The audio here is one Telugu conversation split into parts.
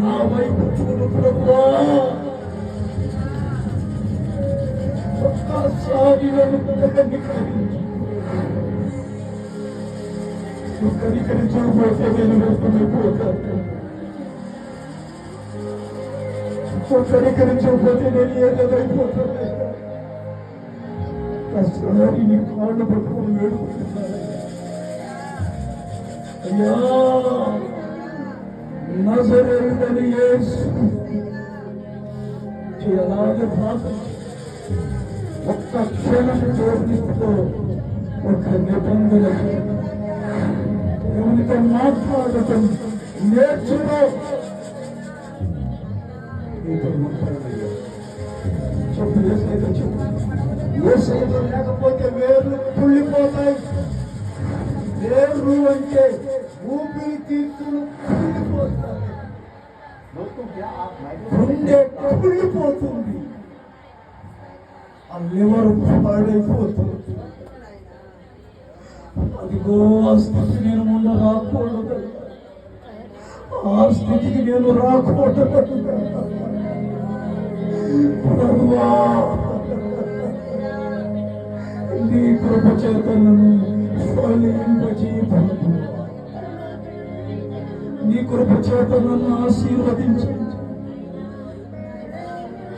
నా వైపు చూడు ప్రభువా, ఒక్కసారి నన్ను కనికరించకపోతే నేను వెళ్తున్నపోతాను. కనికరించకపోతే నేను ఏదైపోతాను. ఒకసారి నీ కాళ్ళు పట్టుకుని వేడుకుంటున్నాను. అయ్యా, నజరేయుడైన యేసు ఎలాగే ప్రార్థించు. ఒక్క క్షణం దేవునితో ఒక నిబంధన దేవునితో మాట్లాడటం నేర్చుకో. చెప్పు, ఏసైతే చెప్పు. ఏసైతే లేకపోతే వేర్లు కుళ్ళిపోతాయి. వేర్లు అంటే ఊపిరి తీర్చులు కుళ్ళిపోతాయి. గుండె కుళ్ళిపోతుంది. ఆ లివర్ పాడైపోతుంది. అదిగో ఆ స్థితి నేను ముందు రాకూడదు. ఆ స్థితికి నేను రాకూడదు. ప్రభువా, నీ కృప చేత నన్ను ఫలింపజేయు. నీ కృప చేత నన్ను ఆశీర్వదించు.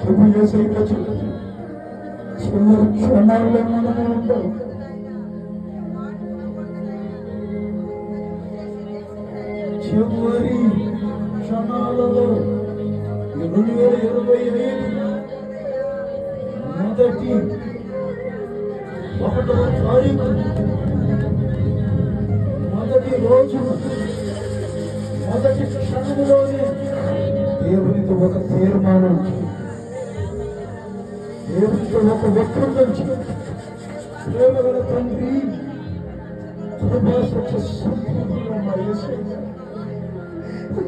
ప్రభు యేసయ్య చివరి క్షణాల్లో మనమే ఉంటాం. చివరి క్షణాలలో 2025 మొదటి 1వ తారీఖు మొదటి రోజు మొదటి క్షణంలోనే దేవునితో ఒక తీర్మానం, దేవునితో ఒక ఒప్పందం. ప్రేమగల తండ్రి,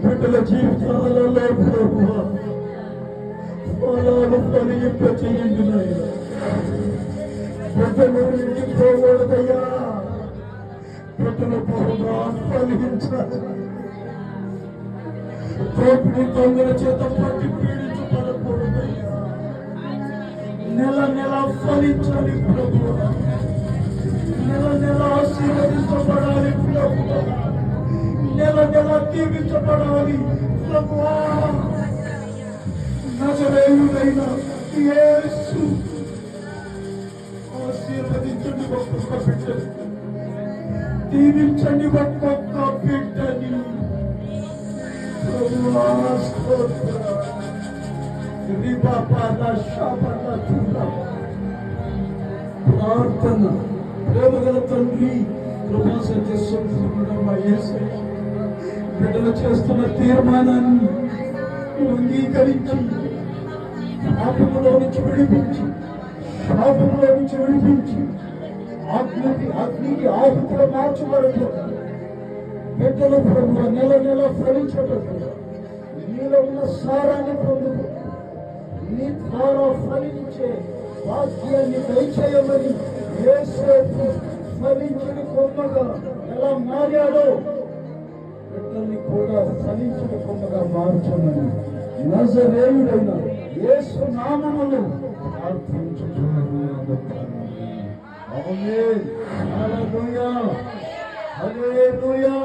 బిడ్డల జీవితాలలో ప్రభువా ఫలాలు ఫలింపచేయండి నాయనా. బిడ్డలు నిండిపోకూడదయ్యా. బిడ్డల ప్రభువా ఫలించాలి. దోపిడీ దొంగల చేత పట్టి పీడించబడకూడదయ్యా. నెల నెల ఫలించాలి ప్రభువా. నెల నెల ఆశీర్వదించబడాలి ప్రభువా. నెల నెల దీవించబడాలి ప్రభువా. నజరేయుడైన యేసు ఆశీర్వదించండి ఒక్కొక్క బిడ్డని, దీవించండి ఒక్కొక్క బిడ్డని ప్రభువా. ప్రార్థన. ప్రేమగల తండ్రి, కృపా సత్య సంపూర్ణమా యేసయ్య, బిడ్డలు చేస్తున్న తీర్మానాన్ని అంగీకరించి శాపంలో నుంచి విడిపించి, శాపంలో నుంచి విడిపించి అగ్నికి ఆహుతిగా మార్చబడదు. బిడ్డలు ప్రభు నెల నెల ఫలించబడదు. నీలో ఉన్న సారాన్ని పొందుకు, నీ ద్వారా ఫలించే వాక్యాన్ని దయచేయమని యేసు ఫలించిన కొమ్మగా ఎలా మారాడో బిడ్డల్ని కూడా ఫలించిన కొమ్మగా మార్చమని నజరేయుడైన యేసు నామములో ప్రార్థించుచున్నాను. ఆమేన్. హల్లెలూయా, హల్లెలూయా.